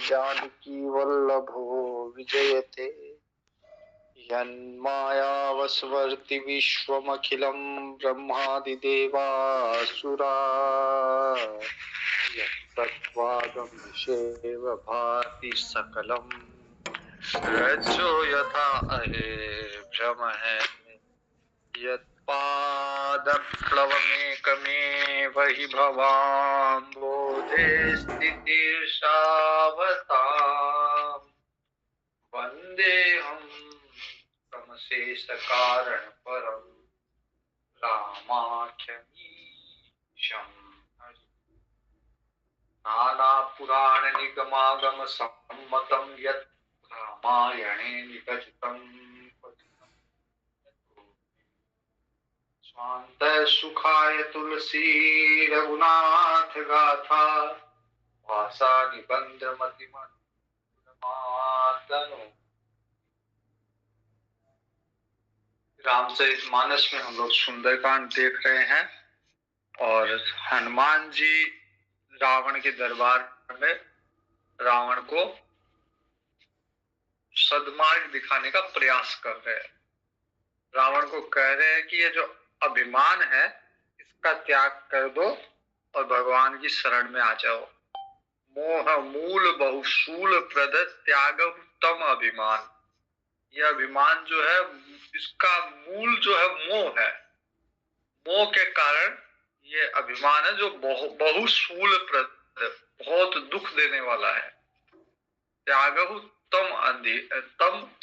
जानकी वल्लभो विजयते यन्मायावस्वर्ति विश्वमखिलं ब्रह्मादिदेवासुरा यत्तत्त्वागमनिषेव भाति सकलं रज्जो यथा अहे भ्रमः यत्पादप्लवमेकमेव हि भवाम्बोधे स्थितिर्षावताम् वन्देऽहं समशेषकारण परम रामाख्यमीशम् नानापुराण निगमागम सम्मतं यत् रामायणे निगदितं स्वान्त सुखाय तुलसी रघुनाथ गाथा भाषा निबंध मतिमन रामचरितमानस में हम लोग सुंदरकांड देख रहे हैं और हनुमान जी रावण के दरबार में रावण को सद्मार्ग दिखाने का प्रयास कर रहे हैं। रावण को कह रहे हैं कि ये जो अभिमान है इसका त्याग कर दो और भगवान की शरण में आ जाओ। मोह मूल बहुशूल प्रद त्याग उत्तम अभिमान। यह अभिमान जो है इसका मूल जो है मोह है। मोह के कारण ये अभिमान है जो बहुशूल प्रद बहुत दुख देने वाला है। त्यागहु तम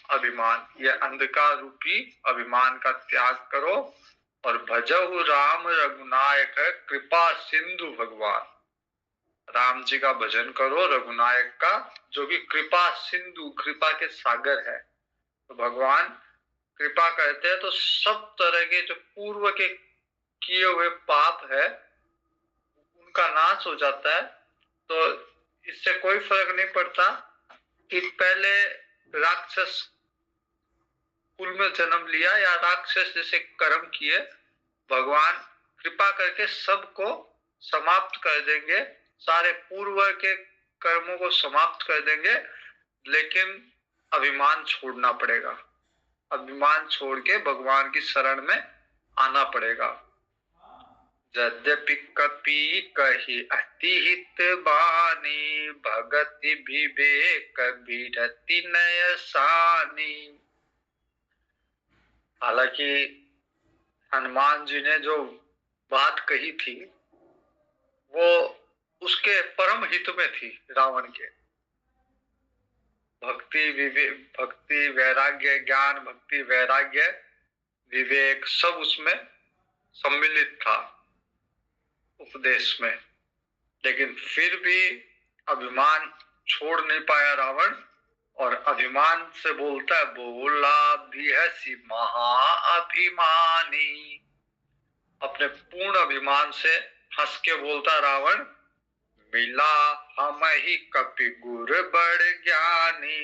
अभिमान, यह अंधकार रूपी अभिमान का त्याग करो और भजहु राम रघुनायक कृपा सिंधु भगवान। राम जी का भजन करो रघुनायक का, जो कि कृपा सिंधु कृपा के सागर है। तो भगवान कृपा करते हैं तो सब तरह के जो पूर्व के किए हुए पाप है उनका नाश हो जाता है। तो इससे कोई फर्क नहीं पड़ता कि पहले राक्षस कुल में जन्म लिया या राक्षस जैसे कर्म किए, भगवान कृपा करके सबको समाप्त कर देंगे, सारे पूर्व के कर्मों को समाप्त कर देंगे, लेकिन अभिमान छोड़ना पड़ेगा। अभिमान छोड़ के भगवान की शरण में आना पड़ेगा। यद्यपि कपि कही अति हित बानी भगति विवेक विरति नय सानी। हालांकि हनुमान जी ने जो बात कही थी वो उसके परम हित में थी, रावण के। भक्ति वैराग्य, ज्ञान भक्ति वैराग्य विवेक सब उसमें सम्मिलित था उपदेश में। लेकिन फिर भी अभिमान छोड़ नहीं पाया रावण और अभिमान से बोलता है, बोला भी हसी महाअभिमानी। अपने पूर्ण अभिमान से हंस के बोलता रावण, मिला हम ही कपि गुर बड़ ज्ञानी।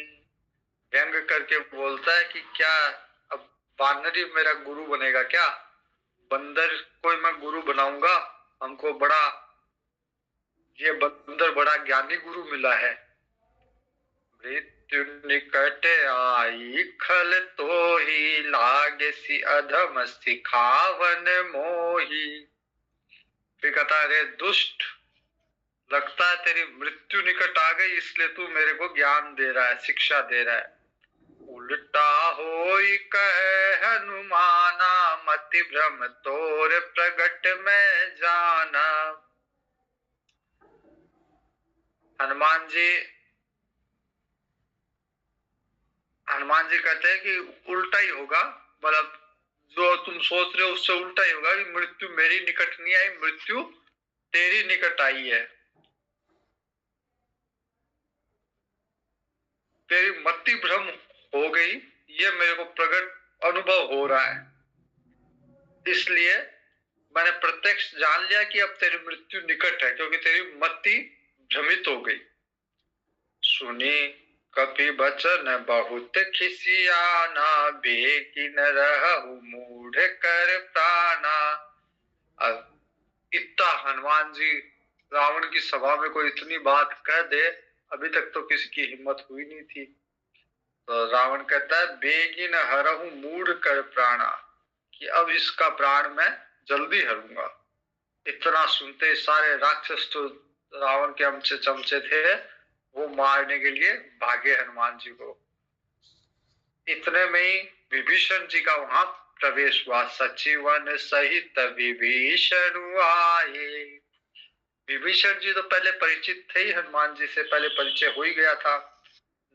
व्यंग करके बोलता है कि क्या अब वानरी मेरा गुरु बनेगा क्या? बंदर कोई मैं गुरु बनाऊंगा? हमको ये बंदर बड़ा ज्ञानी गुरु मिला है। मृत्यु निकट आई खल तो ही लागे सी अधम सिखावन मोही। फिर कहता है, रे दुष्ट, लगता है तेरी मृत्यु निकट आ गई इसलिए तू मेरे को ज्ञान दे रहा है, शिक्षा दे रहा है। उल्टा होई कहे हनुमाना मति भ्रम तोर प्रगट में जाना। हनुमान जी कहते हैं कि उल्टा ही होगा, मतलब जो तुम सोच रहे हो उससे उल्टा ही होगा कि मृत्यु मेरी निकट नहीं आई, मृत्यु तेरी निकट आई है। तेरी मति भ्रम हो गई, ये मेरे को प्रकट अनुभव हो रहा है, इसलिए मैंने प्रत्यक्ष जान लिया कि अब तेरी मृत्यु निकट है, क्योंकि तेरी मति भ्रमित हो गई। सुनी कपि बचन बहुत खिसियाना बेकी न रहु मूढ़ कर प्राणा। इतना हनुमान जी रावण की सभा में कोई इतनी बात कह दे, अभी तक तो किसी की हिम्मत हुई नहीं थी। तो रावण कहता है बेगिन हरहु मूढ़ कर प्राणा, कि अब इसका प्राण मैं जल्दी हरूंगा। इतना सुनते सारे राक्षस तो रावण के अमचे चमचे थे, वो मारने के लिए भागे हनुमान जी को। इतने में ही विभीषण जी का वहां प्रवेश हुआ। सचिवन सहित विभीषण आए। विभीषण जी तो पहले परिचित थे ही, हनुमान जी से पहले परिचय हो ही गया था।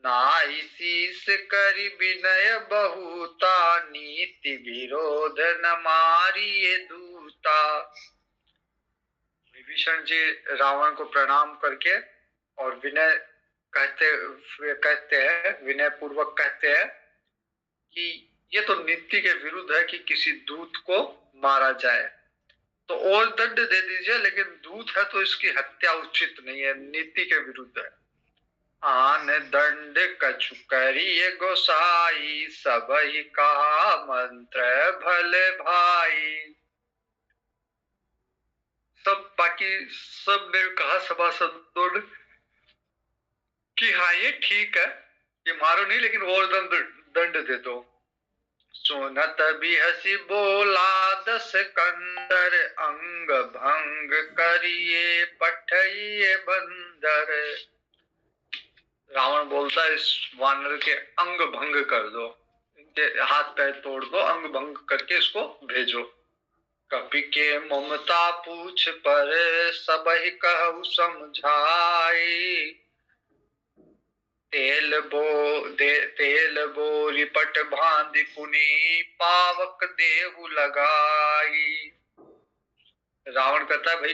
नाई शीस करि विनय बहुता, नीति विरोध न मारिये दूता। विभीषण जी रावण को प्रणाम करके और विनय कहते हैं, विनय पूर्वक कहते हैं कि ये तो नीति के विरुद्ध है कि किसी दूत को मारा जाए, तो और दंड दे दीजिए, लेकिन दूत है तो इसकी हत्या उचित नहीं है, नीति के विरुद्ध है। आन दंड कछु करिए गोसाई, सबहि कहा मंत्र भले भाई। सब बाकी सब ने कहा सभासदों ने कि हाँ ये ठीक है, ये मारो नहीं, लेकिन और दंड दे दो। सुनत भी हसी बोला दस कंदर, अंग भंग करिए पठइए बंदर। रावण बोलता है इस वानर के अंग भंग कर दो, इनके हाथ पैर तोड़ दो, अंग भंग करके इसको भेजो। कपि के ममता पूछ पर, सबहि कहु समझाई। तेल बोरी पट भांति पुनि, पावक देहु लगाई। रावण कहता है भाई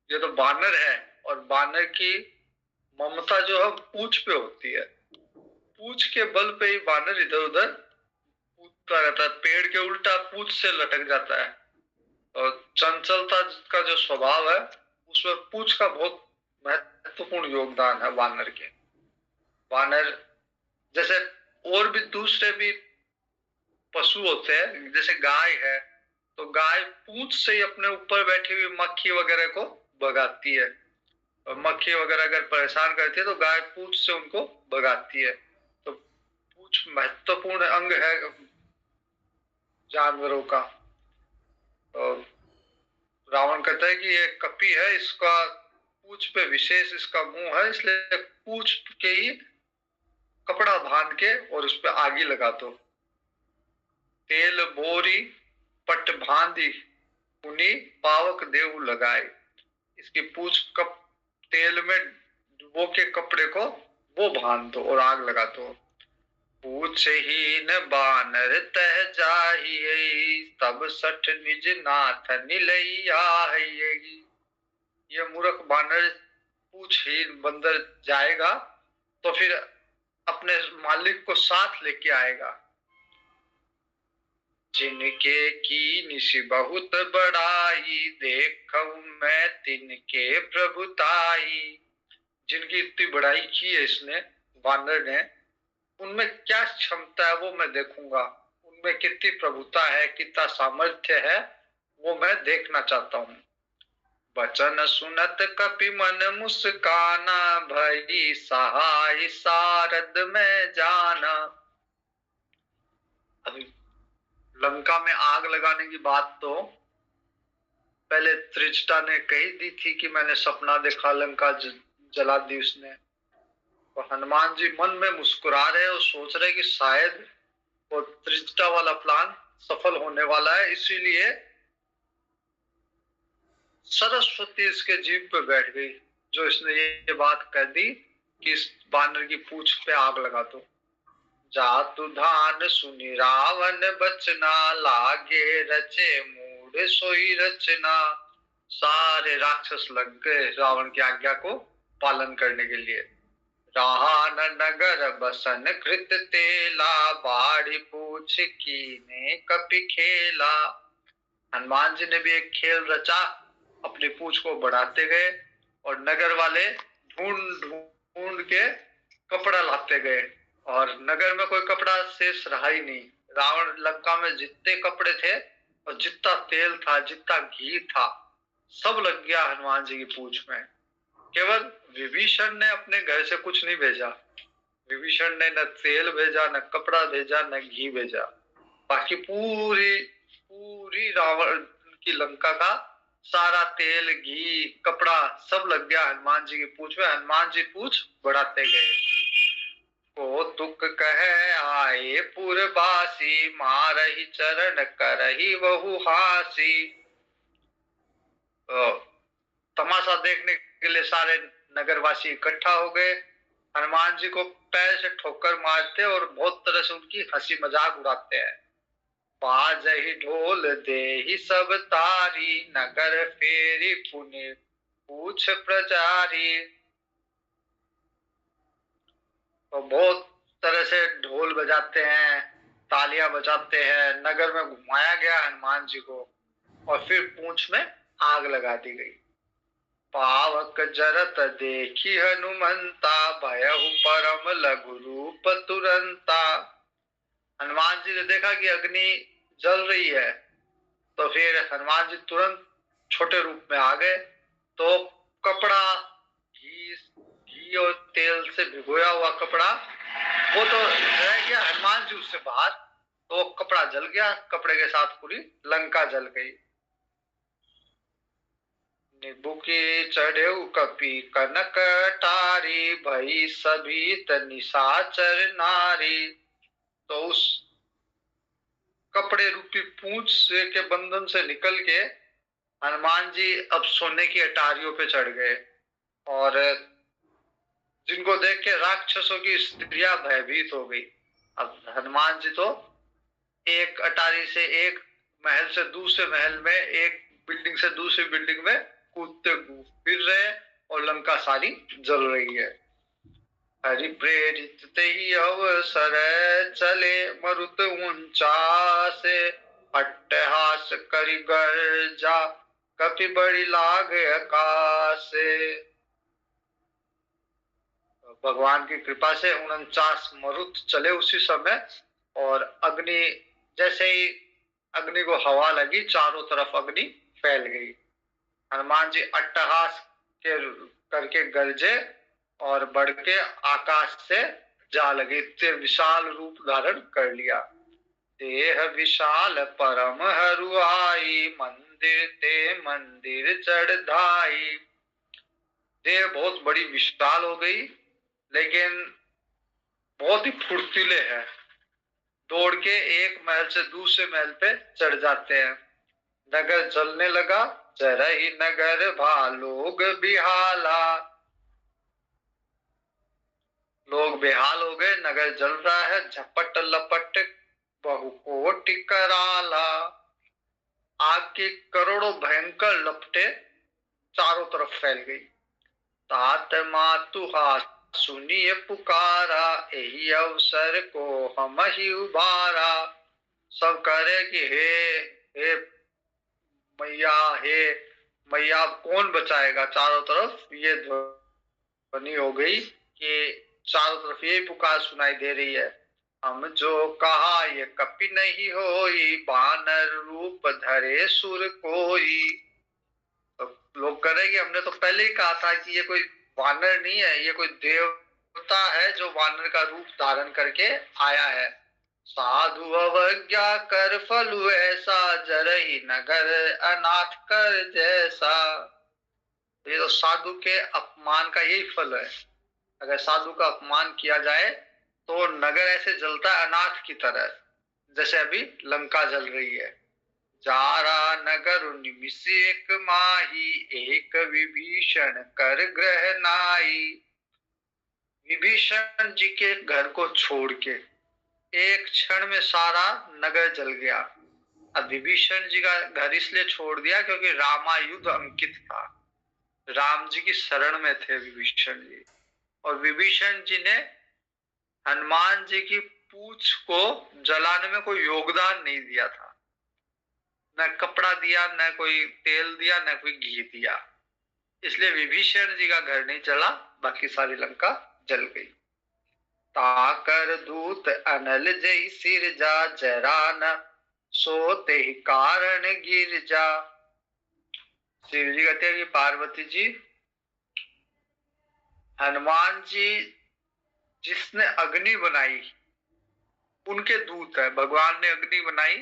ये तो बानर है, और बानर की ममता जो है पूंछ पे होती है, पूंछ के बल पे ही बानर इधर उधर कूदता रहता है, पेड़ के उल्टा पूंछ से लटक जाता है। और चंचलता का जो स्वभाव है उसमें पूंछ का बहुत महत्वपूर्ण योगदान है वानर के। वानर जैसे और भी दूसरे भी पशु होते हैं, जैसे गाय है, तो गाय पूंछ से ही अपने ऊपर बैठी हुई मक्खी वगैरह को भगाती है, और मक्खी वगैरह अगर परेशान करती है तो गाय पूंछ से उनको भगाती है। तो पूंछ महत्वपूर्ण अंग है जानवरों का। और रावण कहता है कि ये कपि है, इसका पूंछ पे विशेष इसका मुंह है, इसलिए पूंछ के ही कपड़ा बांध के और उस पे आगी लगा दो। तेल बोरी पट भांदी पुनि, पावक देहु लगाए। इसकी पूंछ कप तेल में डुबो के कपड़े को वो बांध दो और आग लगा दो। पूछ ही न बानर तह जाहिए, तब सठ निज नाथ निलैया। ये मूर्ख बानर पूछहीन बंदर जाएगा तो फिर अपने मालिक को साथ लेके आएगा। जिनके की निशि बहुत बड़ाई, देखऊं मैं तिनके प्रभुताई। जिनकी इतनी बड़ाई की है इसने, वानर ने, उनमें क्या क्षमता है वो मैं देखूंगा, उनमें कितनी प्रभुता है, कितना सामर्थ्य है, वो मैं देखना चाहता हूँ। वचन सुनत कपि मन मुस्काना, भई सहाय सारद में जाना। अभी लंका में आग लगाने की बात तो पहले त्रिजटा ने कही दी थी कि मैंने सपना देखा, लंका जला दी उसने। तो हनुमान जी मन में मुस्कुरा रहे और सोच रहे कि शायद वो त्रिजटा वाला प्लान सफल होने वाला है, इसीलिए सरस्वती इसके जीभ पे बैठ गई, जो इसने ये बात कह दी कि इस बानर की पूंछ पे आग लगा दो। जातु धान सुनि रावण बचना, लागे रचे मूढ़ सोई रचना। सारे राक्षस लग गए रावण की आज्ञा को पालन करने के लिए। राहान नगर बसन कृत तेला, बाड़ी पूछ कीने कपि खेला। हनुमान जी ने भी एक खेल रचा, अपनी पूंछ को बढ़ाते गए और नगर वाले ढूंढ ढूंढ के कपड़ा लाते गए, और नगर में कोई कपड़ा शेष रहा ही नहीं। रावण लंका में जितने कपड़े थे और जितना तेल था, जितना घी था, सब लग गया हनुमान जी की पूंछ में। केवल विभीषण ने अपने घर से कुछ नहीं भेजा। विभीषण ने न तेल भेजा, न कपड़ा भेजा, न घी भेजा। बाकी पूरी पूरी रावण की लंका का सारा तेल, घी, कपड़ा सब लग गया हनुमान जी की पूंछ में। हनुमान जी पूंछ बढ़ाते गए। को दुख कहे आए पुरवासी, मारहि चरण करहि बहु हासी। तमाशा देखने के लिए सारे नगरवासी इकट्ठा हो गए। हनुमान जी को पैर से ठोकर मारते और बहुत तरह से उनकी हंसी मजाक उड़ाते हैं। बाजहि ढोल देहि सब तारी, नगर फेरी पुनि पूछ प्रचारी। तो बहुत तरह से ढोल बजाते हैं, तालियां बजाते हैं। नगर में घुमाया गया हनुमान जी को और फिर पूंछ में आग लगा दी गई। पावक जरत देखी हनुमंता, भयहु परम लघु रूप तुरंता। हनुमान जी ने देखा कि अग्नि जल रही है, तो फिर हनुमान जी तुरंत छोटे रूप में आ गए। तो कपड़ा, घी घी और तेल से भिगोया हुआ कपड़ा वो तो रह गया, हनुमान जी उससे बाहर, तो कपड़ा जल गया। कपड़े के साथ पूरी लंका जल गई। निबुके चढ़ेऊ कपि कनक टारी, भई सभी निशाचर नारी। तो उस कपड़े रूपी पूंछ से के बंधन से निकल के हनुमान जी अब सोने की अटारियों पे चढ़ गए और जिनको देख के राक्षसों की स्त्रियां भयभीत हो गई। अब हनुमान जी तो एक अटारी से एक महल से दूसरे महल में, एक बिल्डिंग से दूसरी बिल्डिंग में कूदते फिर रहे और लंका सारी जल रही है। हरि प्रेरित ते ही अवसर चले, मरुत उचासे अट्टहास करि गर्जा, कपि बड़ी लाग आकाशे। भगवान की कृपा से 49 मरुत चले उसी समय, और अग्नि, जैसे ही अग्नि को हवा लगी चारों तरफ अग्नि फैल गई। हनुमान जी अट्टहास के करके गरजे और बढ़ के आकाश से जा लगे। इतने विशाल रूप धारण कर लिया। देह विशाल परम हरुआई, मंदिर ते मंदिर चढ़ धाई। देह बहुत बड़ी विशाल हो गई, लेकिन बहुत ही फुर्तीले है। दौड़ के एक महल से दूसरे महल पे चढ़ जाते हैं। नगर जलने लगा, जरा ही नगर भालोग बिहाला। लोग बेहाल हो गए, नगर जल रहा है। झपट लपट बहुकोटि कराला। आग की करोड़ों भयंकर लपटे चारों तरफ फैल गई। तात मातु हाथ सुनिए पुकारा, यही अवसर को हम ही उबारा। सब कह रहे कि हे मैया, हे मैया, कौन बचाएगा। चारों तरफ ये ध्वनि हो गई कि चारों तरफ यही पुकार सुनाई दे रही है। हम जो कहा ये कपि नहीं होई, बानर रूप धरे सुर कोई। तो लोग कह रहे कि हमने तो पहले ही कहा था कि ये कोई वानर नहीं है, ये कोई देवता है जो वानर का रूप धारण करके आया है। साधु अवज्ञा कर फलु ऐसा, जरहि नगर अनाथ कर जैसा। ये तो साधु के अपमान का यही फल है। अगर साधु का अपमान किया जाए तो नगर ऐसे जलता है अनाथ की तरह, जैसे अभी लंका जल रही है। जारा नगर निमिष एक माही, एक विभीषण कर ग्रह नाई। विभीषण जी के घर को छोड़ के एक क्षण में सारा नगर जल गया। अब विभीषण जी का घर इसलिए छोड़ दिया क्योंकि रामायुध अंकित था। राम जी की शरण में थे विभीषण जी, और विभीषण जी ने हनुमान जी की पूंछ को जलाने में कोई योगदान नहीं दिया था। न कपड़ा दिया, न कोई तेल दिया, न कोई घी दिया। इसलिए विभीषण जी का घर नहीं जला, बाकी सारी लंका जल गई। ताकर दूत अनल जय सिर जा, जरा न सोते ही कारण गिर जा। शिव जी कहते हैं कि पार्वती जी हनुमान जी जिसने अग्नि बनाई उनके दूत है। भगवान ने अग्नि बनाई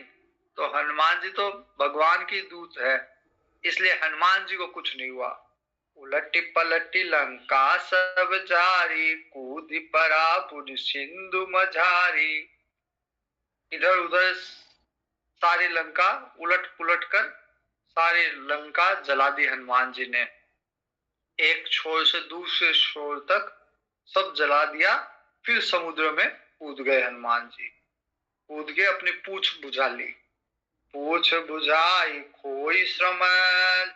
तो हनुमान जी तो भगवान की दूत है, इसलिए हनुमान जी को कुछ नहीं हुआ। उलटी पलटी लंका सब जारी, कूदी पड़ा बुन सिंधु मझारी। इधर उधर सारी लंका उलट पुलट कर सारी लंका जला दी हनुमान जी ने। एक छोर से दूसरे छोर तक सब जला दिया। फिर समुद्र में कूद गए हनुमान जी। कूद के अपनी पूंछ बुझा ली। पूछ बुझाई खोई श्रम,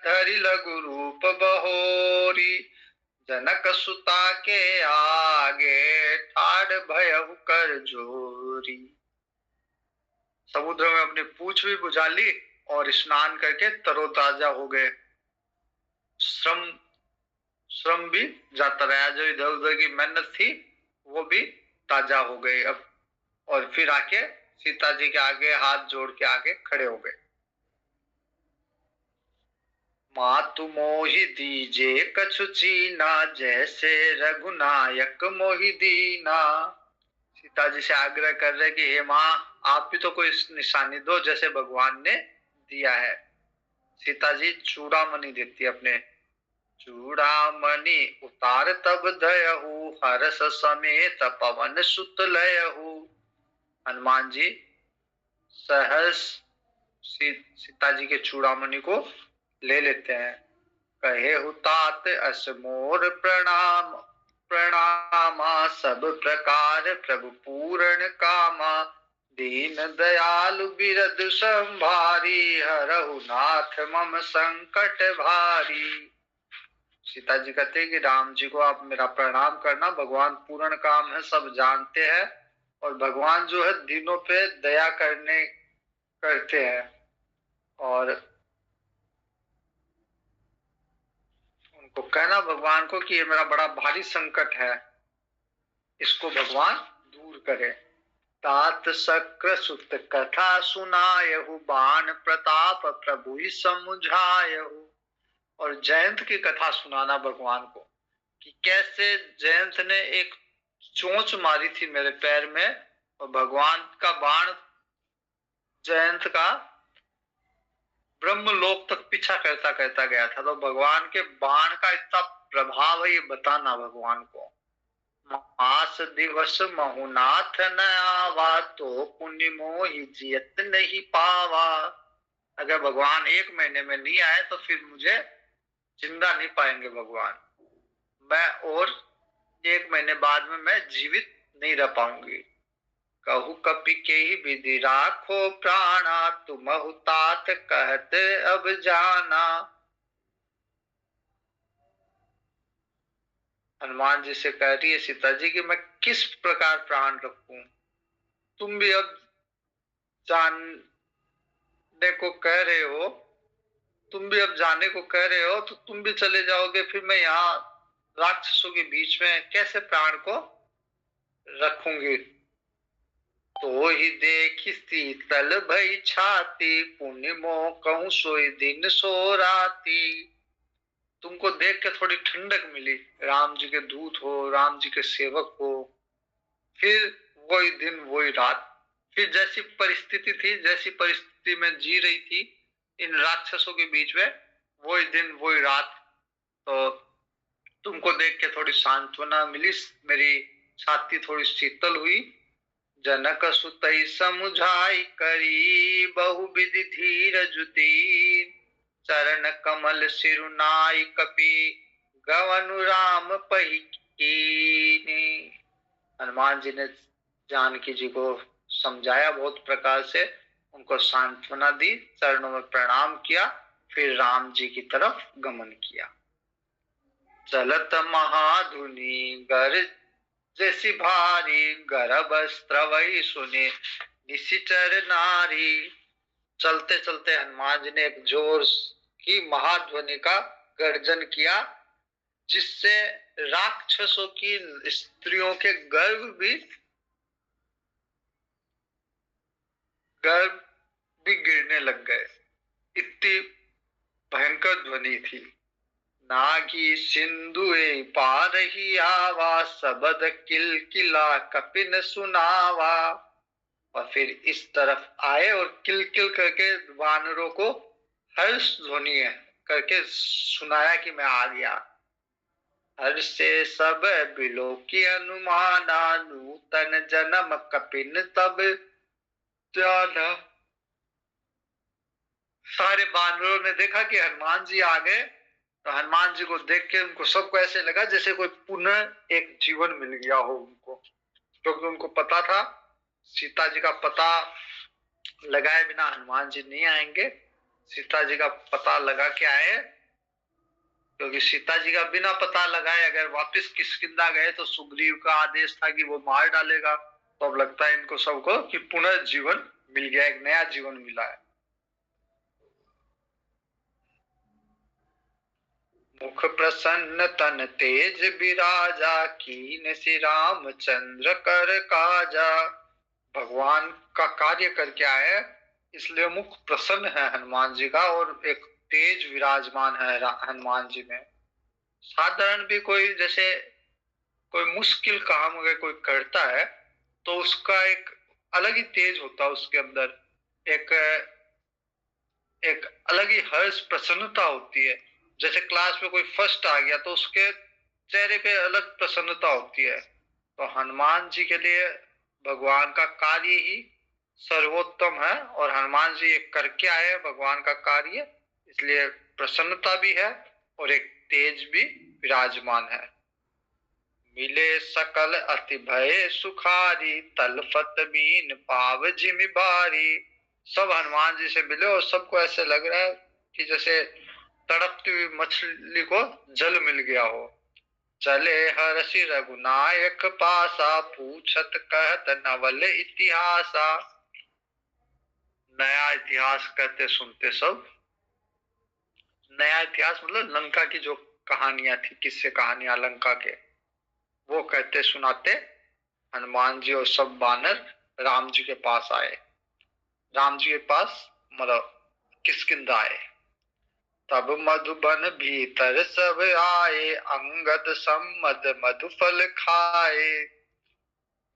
धरि लघु रूप बहोरी। जनक सुता के आगे, ठाड़ भयउ कर जोरी। समुद्र में अपनी पूंछ भी बुझा ली और स्नान करके तरोताजा हो गए। श्रम श्रम भी जाता रहा, जो इधर उधर की मेहनत थी वो भी ताजा हो गई अब। और फिर आके सीता जी के आगे हाथ जोड़ के आगे खड़े हो गए। मातु मोहि दीजे कछु चीना, जैसे रघुनायक मोहि दीना। सीता जी से आग्रह कर रहे कि हे माँ, आप भी तो कोई निशानी दो जैसे भगवान ने दिया है। सीता जी चूड़ामणि देती है अपने। चूड़ामणि उतार तब दयहु, हर्ष समेत पवन सुत लयहु। हनुमान जी सहर्ष सीता जी के चूड़ामणि को ले लेते हैं। कहे हुतात अस मोर प्रणाम, प्रणामा सब प्रकार प्रभु पूर्ण कामा। दीन दयालु बिरद संभारी, हरहु नाथ मम संकट भारी। सीता जी कहते हैं कि राम जी को आप मेरा प्रणाम करना, भगवान पूर्ण काम है, सब जानते हैं। और भगवान जो है दीनों पे दया करते हैं। और उनको कहना भगवान को कि ये मेरा बड़ा भारी संकट है, इसको भगवान दूर करे। तात शक्र सुत कथा सुनायहु, बाण प्रताप प्रभु ही समुझायहु। और जयंत की कथा सुनाना भगवान को कि कैसे जयंत ने एक चोंच मारी थी मेरे पैर में और भगवान का बाण जयंत का ब्रह्मलोक तक पीछा करता करता गया था। तो भगवान के बाण का इतना प्रभाव है ये बताना भगवान को। मास दिवस महुनाथ न आवा, तो पुण्य मोहि जियत नहीं पावा। अगर भगवान 1 महीने में नहीं आए तो फिर मुझे जिंदा नहीं पाएंगे भगवान। मैं और 1 महीने बाद में मैं जीवित नहीं रह पाऊंगी। कहु कपि के ही विधि राखो प्राणा, तुम हुतात कहत अब जाना। हनुमान जी से कह रही है सीता जी कि मैं किस प्रकार प्राण रखूं। तुम भी अब जानने को कह रहे हो, तुम भी अब जाने को कह रहे हो तो तुम भी चले जाओगे, फिर मैं यहाँ राक्षसों के बीच में कैसे प्राण को रखूंगी। तो ही देखी शीतल भई छाती, पुण्य मोह कहूं सोई दिन सो राती। तुमको देख के थोड़ी ठंडक मिली, राम जी के दूत हो, राम जी के सेवक हो। फिर वही दिन वही रात, फिर जैसी परिस्थिति थी, जैसी परिस्थिति में जी रही थी इन राक्षसों के बीच में, वही दिन वही रात। तो तुमको देख के थोड़ी सांत्वना मिली, मेरी छाती थोड़ी शीतल हुई। जनक सुतई समुझाई करी, बहु विधि धीर जुती। चरण कमल सिरुनाई कपि, गवनु राम पहिकीनी। हनुमान जी ने जानकी जी को समझाया बहुत प्रकार से, उनको सांत्वना दी, चरणों में प्रणाम किया, फिर राम जी की तरफ गमन किया। चलत महाधुनि गर जैसी भारी, गर्भ स्त्रवई सुने निशिचर नारी। चलते चलते हनुमान जी ने एक जोर की महाध्वनि का गर्जन किया, जिससे राक्षसों की स्त्रियों के गर्भ भी गिरने लग गए। इतनी भयंकर ध्वनि थी। नागी सिंधुए पारही आवा, सबद किलकिला कपिन सुनावा। और फिर इस तरफ आए और किल किल करके वानरों को हर्ष ध्वनि करके सुनाया कि मैं आ गया। हर्ष से सब बिलो की अनुमाना, नूतन जन्म कपिन तब जाना। सारे वानरों ने देखा कि हनुमान जी आ गए, तो हनुमान जी को देख के उनको सबको ऐसे लगा जैसे कोई पुनः एक जीवन मिल गया हो उनको, क्योंकि उनको पता था सीता जी का पता लगाए बिना हनुमान जी नहीं आएंगे। सीता जी का पता लगा के आए, क्योंकि सीता जी का बिना पता लगाए अगर वापस किष्किंधा गए तो सुग्रीव का आदेश था कि वो मार डालेगा। तो अब लगता है इनको सबको कि पुनर्जीवन मिल गया, एक नया जीवन मिला है। मुख प्रसन्न तन तेज विराजा, कीन श्री रामचंद्र कर काजा। भगवान का कार्य करके आए, इसलिए मुख प्रसन्न है हनुमान जी का, और एक तेज विराजमान है हनुमान जी में। साधारण भी कोई जैसे कोई मुश्किल काम अगर कोई करता है तो उसका एक अलग ही तेज होता है, उसके अंदर एक एक अलग ही हर्ष प्रसन्नता होती है। जैसे क्लास में कोई फर्स्ट आ गया तो उसके चेहरे पे अलग प्रसन्नता होती है। तो हनुमान जी के लिए भगवान का कार्य ही सर्वोत्तम है, और हनुमान जी एक करके आए हैं भगवान का कार्य, इसलिए प्रसन्नता भी है और एक तेज भी विराजमान है। मिले सकल अति भय सुखारी, तलफत बीन पाव जिमि बारी। सब हनुमान जी से मिले और सबको ऐसे लग रहा है कि जैसे तड़पती हुई मछली को जल मिल गया हो। चले हर्षि रघुनायक पासा, पूछत कहत नवल इतिहासा। नया इतिहास कहते सुनते सब, नया इतिहास मतलब लंका की जो कहानियां थी, किससे कहानियां लंका के, वो कहते सुनाते हनुमान जी और सब वानर राम जी के पास आए। राम जी के पास मतलब किष्किंधा आए। तब मधुबन भीतर सब आए, अंगद सम्मद मधुफल खाए।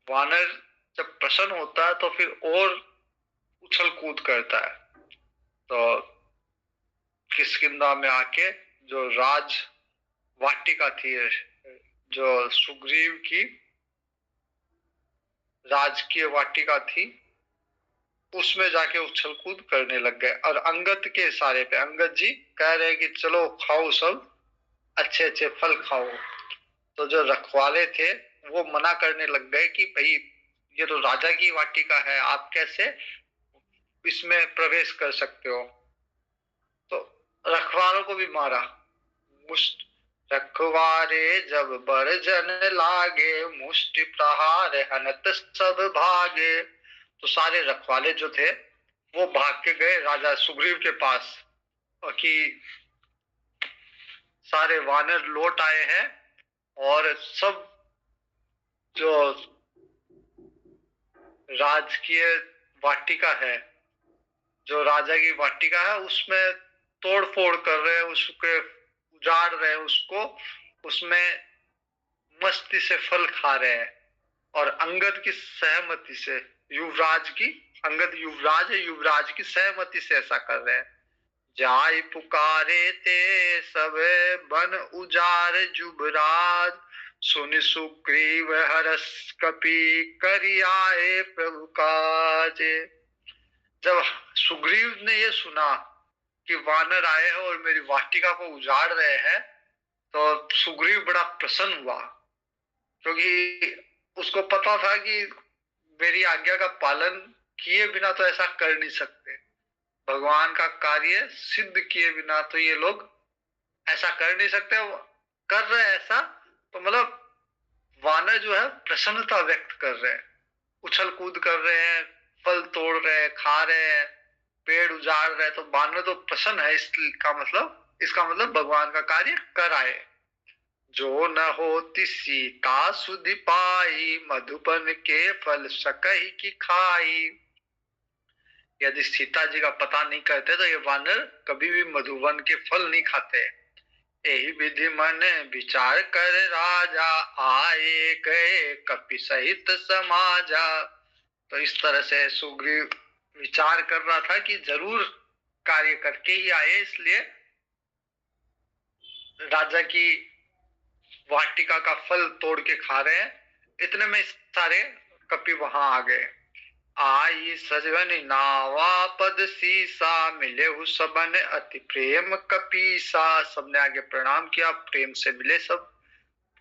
वानर जब प्रसन्न होता है तो फिर और उछल कूद करता है। तो किष्किंधा में आके जो राज वाटिका थी, जो सुग्रीव की राजकीय वाटिका थी, उसमें जाके उछल कूद करने लग गए। और अंगद के इशारे पे अंगद जी कह रहे कि चलो खाओ, सब अच्छे अच्छे फल खाओ। तो जो रखवाले थे वो मना करने लग गए कि भाई ये तो राजा की वाटिका है, आप कैसे इसमें प्रवेश कर सकते हो। तो रखवालों को भी मारा। मुष्ट रखवारे जब बरजन लागे, मुष्टि प्रहार हनत सब भागे। तो सारे रखवाले जो थे वो भाग के गए राजा सुग्रीव के पास, और कि सारे वानर लौट आए हैं और सब जो राजकीय वाटिका है, जो राजा की वाटिका है, उसमें तोड़ फोड़ कर रहे हैं, उसके उजाड़ रहे हैं उसको, उसमें मस्ती से फल खा रहे हैं। और अंगद की सहमति से, युवराज की, अंगद युवराज है, युवराज की सहमति से ऐसा कर रहे हैं। जाय पुकारे ते सब बन उजार जुबराज, सुनि सुग्रीव हरस कपि करि आए प्रभु काज। जब सुग्रीव ने ये सुना कि वानर आए हैं और मेरी वाटिका को उजाड़ रहे हैं, तो सुग्रीव बड़ा प्रसन्न हुआ, क्योंकि उसको पता था कि मेरी आज्ञा का पालन किए बिना तो ऐसा कर नहीं सकते, भगवान का कार्य सिद्ध किए बिना तो ये लोग ऐसा कर नहीं सकते। कर रहे हैं ऐसा, तो मतलब वानर जो है प्रसन्नता व्यक्त कर रहे हैं, उछल कूद कर रहे हैं, फल तोड़ रहे हैं, खा रहे हैं, पेड़ उजाड़ रहे हैं। तो वानर तो प्रसन्न है, इसका मतलब भगवान का कार्य कर आए। जो न होती सीता सुधि पाई, मधुबन के फल सकहि की खाई। यदि सीता जी का पता नहीं करते तो ये वानर कभी भी मधुबन के फल नहीं खाते। यही विधि मन विचार कर राजा, आए गए कपि सहित समाजा। तो इस तरह से सुग्रीव विचार कर रहा था कि जरूर कार्य करके ही आए, इसलिए राजा की वाटिका का फल तोड़ के खा रहे हैं। इतने में सारे कपि वहां आ गए। आई सजन नावा पद सीसा, मिले हु सबन अति प्रेम कपीसा। सबने आगे प्रणाम किया, प्रेम से मिले सब।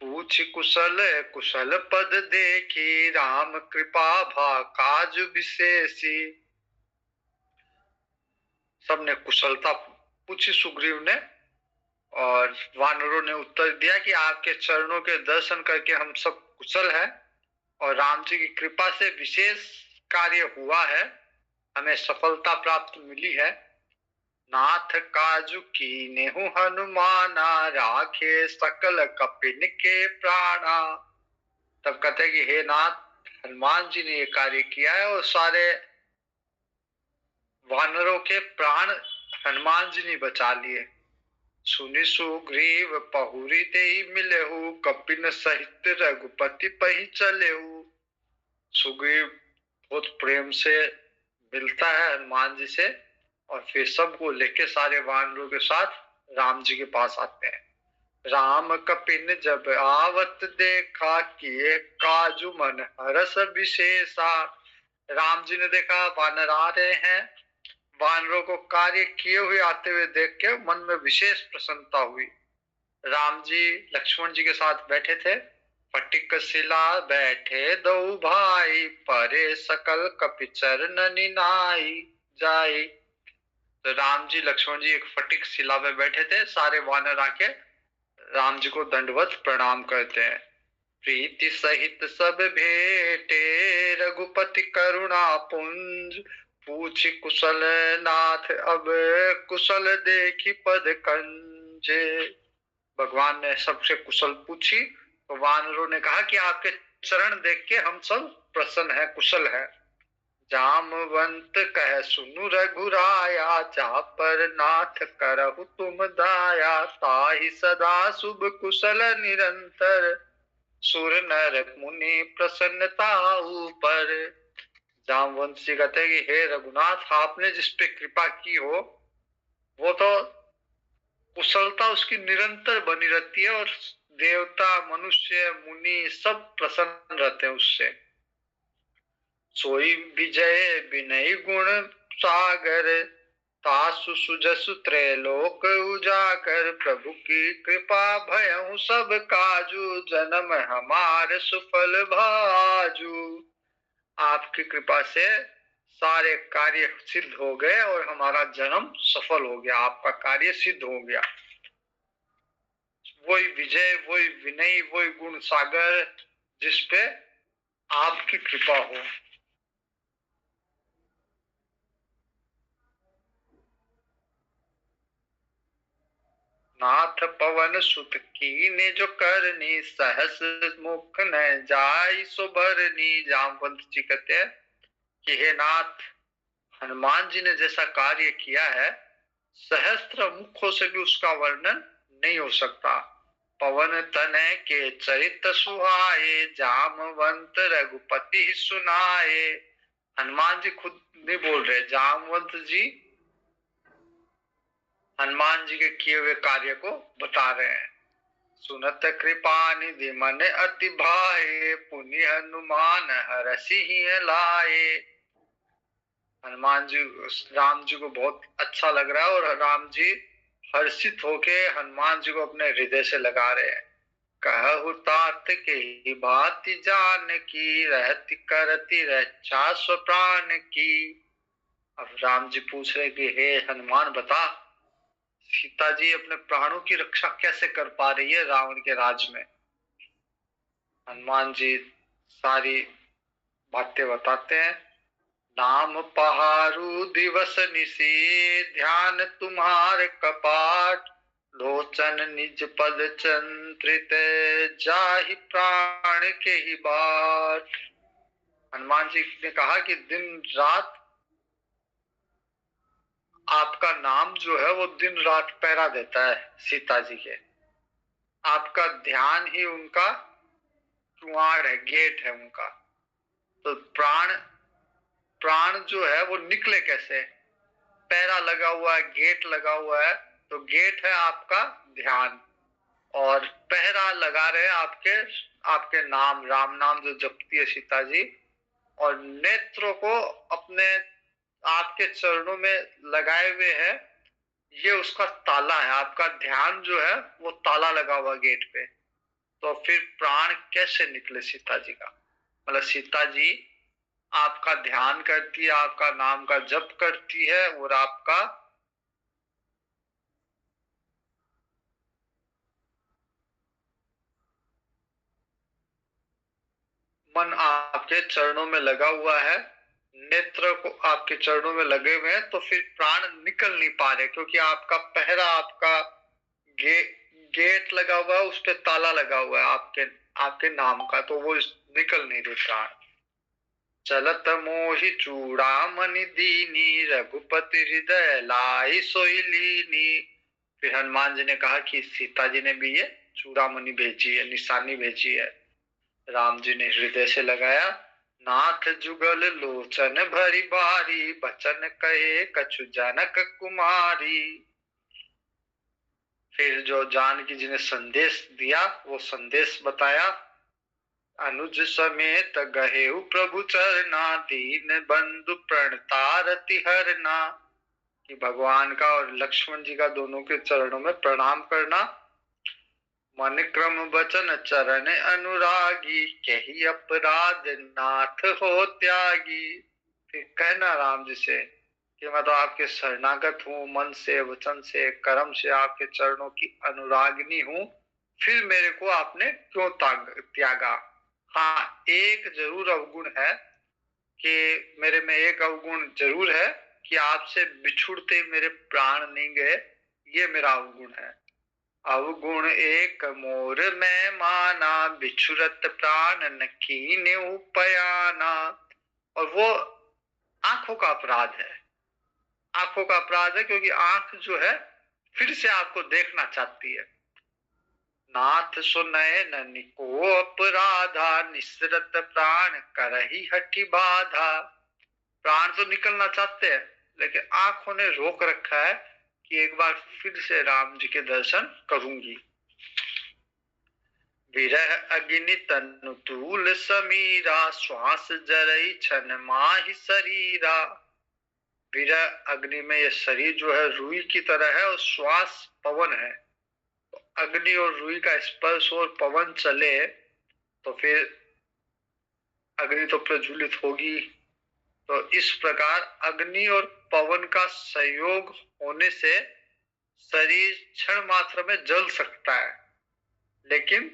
पूछ कुशल कुशल पद देखी, राम कृपा भा काज विशेषी। सबने कुशलता पूछी सुग्रीव ने, और वानरों ने उत्तर दिया कि आपके चरणों के दर्शन करके हम सब कुशल हैं, और राम जी की कृपा से विशेष कार्य हुआ है, हमें सफलता प्राप्त मिली है। नाथ काजु कीनेहु हनुमाना, राखे सकल कपिन के प्राणा। तब कहते हैं कि हे नाथ, हनुमान जी ने ये कार्य किया है और सारे वानरों के प्राण हनुमान जी ने बचा लिए। सुनि सुग्रीव पहुरी ते ही मिलेहु, कपिन सहित रघुपति पही चलेहु। सुग्रीव बहुत प्रेम से मिलता है हनुमान जी से, और फिर सबको लेके सारे वानरों के साथ राम जी के पास आते हैं। राम कपिन जब आवत देखा, किए काजु मन हरस विशेषा। राम जी ने देखा वानर आ रहे हैं, वानरों को कार्य किए हुए आते हुए देख के मन में विशेष प्रसन्नता हुई। राम जी लक्ष्मण जी के साथ बैठे थे। फटिक शिला बैठे दो भाई, परे सकल कपिचर ननि नाई जाई। तो राम जी लक्ष्मण जी एक फटिक शिला पे बैठे थे, सारे वानर आके राम जी को दंडवत प्रणाम करते हैं। प्रीति सहित सब भेटे, रघुपति करुणा पुंज। पूछ कुशल नाथ अब, कुशल देखी पद कंजे। भगवान ने सबसे कुशल पूछी, तो वानरों ने कहा कि आपके चरण देख के हम सब प्रसन्न है, कुशल है। जामवंत कह सुनु रघुराया, जा पर नाथ करहु तुम दाया। ताहि सदा शुभ कुशल निरंतर, सुर नर मुनि प्रसन्नता ऊपर। जामवंत जी कहते हैं कि हे रघुनाथ, आपने जिस पे कृपा की हो वो तो कुशलता उसकी निरंतर बनी रहती है, और देवता मनुष्य मुनि सब प्रसन्न रहते हैं उससे। सोई विजय विनय गुण सागर, तासु सुजसु त्रैलोक उजागर। प्रभु की कृपा भयउ सब काजू, जन्म हमार सुफल भाजू। आपकी कृपा से सारे कार्य सिद्ध हो गए और हमारा जन्म सफल हो गया, आपका कार्य सिद्ध हो गया। वही विजय, वही विनय, वही गुण सागर जिसपे आपकी कृपा हो। नाथ पवन सुत कीने जो करनी, सहस मुख न जाय सो बरनी। जामवंत जी कहते हैं कि हे नाथ, हनुमान जी ने जैसा कार्य किया है, सहस्त्र मुखों से भी उसका वर्णन नहीं हो सकता। पवन तनय के चरित सुहाए, जामवंत रघुपति सुनाए। हनुमान जी खुद नहीं बोल रहे, जामवंत जी हनुमान जी के किए हुए कार्य को बता रहे हैं। सुनत कृपा निधि मन अति भाए, पुनि हनुमान हरसि लाए। हनुमान जी, राम जी को बहुत अच्छा लग रहा है, और राम जी हर्षित होके हनुमान जी को अपने हृदय से लगा रहे हैं। कहु तात के बात जान की, रहती करती रक्षा स्व प्राण की। अब राम जी पूछ रहे कि हे हनुमान, बता सीता जी अपने प्राणों की रक्षा कैसे कर पा रही है रावण के राज में। हनुमान जी सारी बातें बताते हैं। नाम पहारू दिवस निशी, ध्यान तुम्हार कपाट। लोचन निज पद चंत्रित, जाहि प्राण के ही बाट। हनुमान जी ने कहा कि दिन रात आपका नाम जो है वो दिन रात पहरा देता है सीता जी के। आपका ध्यान ही उनका द्वार है, गेट है उनका। तो प्राण प्राण जो है वो निकले कैसे? पहरा लगा हुआ है, गेट लगा हुआ है, तो गेट है आपका ध्यान, और पहरा लगा रहे आपके आपके नाम, राम नाम जो जपती है सीता जी, और नेत्रों को अपने आपके चरणों में लगाए हुए है। ये उसका ताला है, आपका ध्यान जो है वो ताला लगा हुआ गेट पे। तो फिर प्राण कैसे निकले सीता जी का? मतलब सीता जी आपका ध्यान करती है, आपका नाम का जप करती है, और आपका मन आपके चरणों में लगा हुआ है, नेत्र को आपके चरणों में लगे हुए हैं, तो फिर प्राण निकल नहीं पा रहे, क्योंकि आपका पहरा, आपका गे, गेट लगा हुआ है, उस पे ताला लगा हुआ है आपके आपके नाम का, तो वो निकल नहीं रहे प्राण। चलत मोहि चूड़ामणि दीनी, रघुपति हृदय लाई सोई लीनी। फिर हनुमान जी ने कहा कि सीता जी ने भी ये चूड़ामणि भेजी है, निशानी भेजी है। राम जी ने हृदय से लगाया। नाथ जुगल लोचन भरी बारी, बचन कहे कछु जनक कुमारी। फिर जो जानकी जी ने संदेश दिया, वो संदेश बताया। अनुज समेत गहेउ प्रभु चरना, दीन बंधु प्रणतारति हरना। कि भगवान का और लक्ष्मण जी का दोनों के चरणों में प्रणाम करना। मन क्रम वचन चरण अनुरागी, कही अपराध नाथ हो त्यागी। फिर कहना राम जी से कि मैं तो आपके शरणागत हूँ, मन से, वचन से, कर्म से आपके चरणों की अनुरागिनी हूँ, फिर मेरे को आपने क्यों त्यागा? हाँ, एक जरूर अवगुण है कि मेरे में एक अवगुण जरूर है कि आपसे बिछुड़ते मेरे प्राण नहीं गए, ये मेरा अवगुण है। अवगुण एक मोर में माना, बिछुरत प्राण न कीन्हे उपयाना। और वो आंखों का अपराध है, आंखों का अपराध है, क्योंकि आंख जो है फिर से आपको देखना चाहती है। नाथ सुनय निको अपराधा, निसरत प्राण करही हठी बाधा। प्राण तो निकलना चाहते हैं, लेकिन आंखों ने रोक रखा है कि एक बार फिर से राम जी के दर्शन करूंगी। विरह अग्नि तनु तूल समीरा, श्वास जरई छन माहि शरीरा। विरह अग्नि में ये शरीर जो है रुई की तरह है, और श्वास पवन है। तो अग्नि और रुई का स्पर्श और पवन चले तो फिर अग्नि तो प्रज्वलित होगी। तो इस प्रकार अग्नि और पवन का संयोग होने से शरीर क्षण मात्र में जल सकता है, लेकिन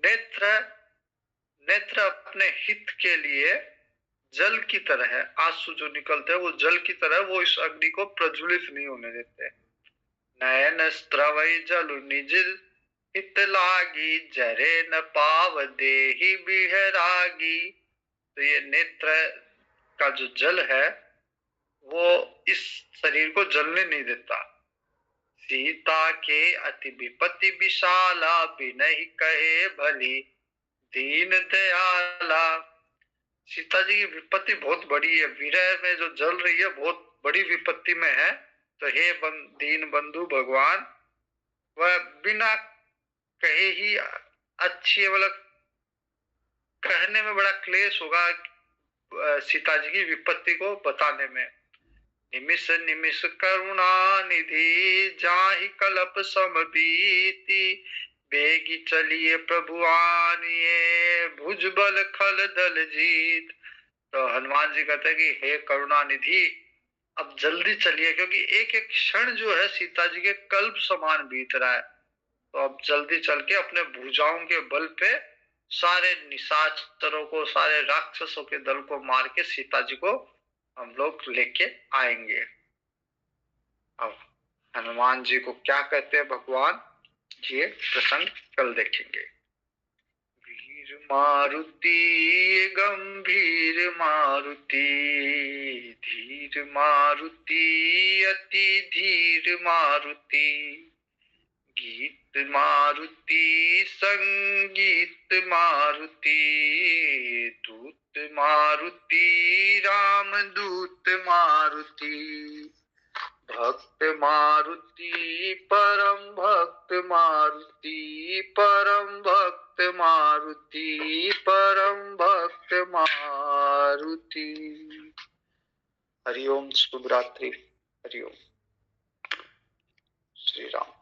नेत्र नेत्र अपने हित के लिए जल की तरह है। आंसू जो निकलते हैं वो जल की तरह, वो इस अग्नि को प्रज्वलित नहीं होने देते। नयन स्त्रवई जल निज हित लागी, जरे न पाव देहि बिहरागी। तो ये नेत्र का जो जल है वो इस शरीर को जलने नहीं देता। सीता के अति विपत्ति विशाला, बिनहि कहे भली दीन दयाला। सीता जी की विपत्ति बहुत बड़ी है, विरह में जो जल रही है बहुत बड़ी विपत्ति में है। तो हे दीन बंधु भगवान, वह बिना कहे ही अच्छी, मतलब कहने में बड़ा क्लेश होगा सीता जी की विपत्ति को बताने में। निमिष निमिष करुणा निधि, जाहि कलप सम बीती। बेगी चलिए प्रभु आनिए, भुजबल खल दल जीत। तो हनुमान जी कहते हैं कि हे करुणा निधि, अब जल्दी चलिए, क्योंकि एक एक क्षण जो है सीता जी के कल्प समान बीत रहा है। तो अब जल्दी चल के अपने भुजाओं के बल पे सारे निशाचरों को, सारे राक्षसों के दल को मार के सीता जी को हम लोग लेके आएंगे। अब हनुमान जी को क्या कहते हैं भगवान, ये प्रसंग कल देखेंगे। वीर मारुति गंभीर मारुति, धीर मारुति अति धीर मारुति। गीत मारुति संगीत मारुति, दूत मारुति राम दूत मारुति, भक्त मारुति परम भक्त मारुति, परम भक्त मारुति, परम भक्त मारुति। हरि ओम, शुभ रात्रि। हरि ओम। श्री राम।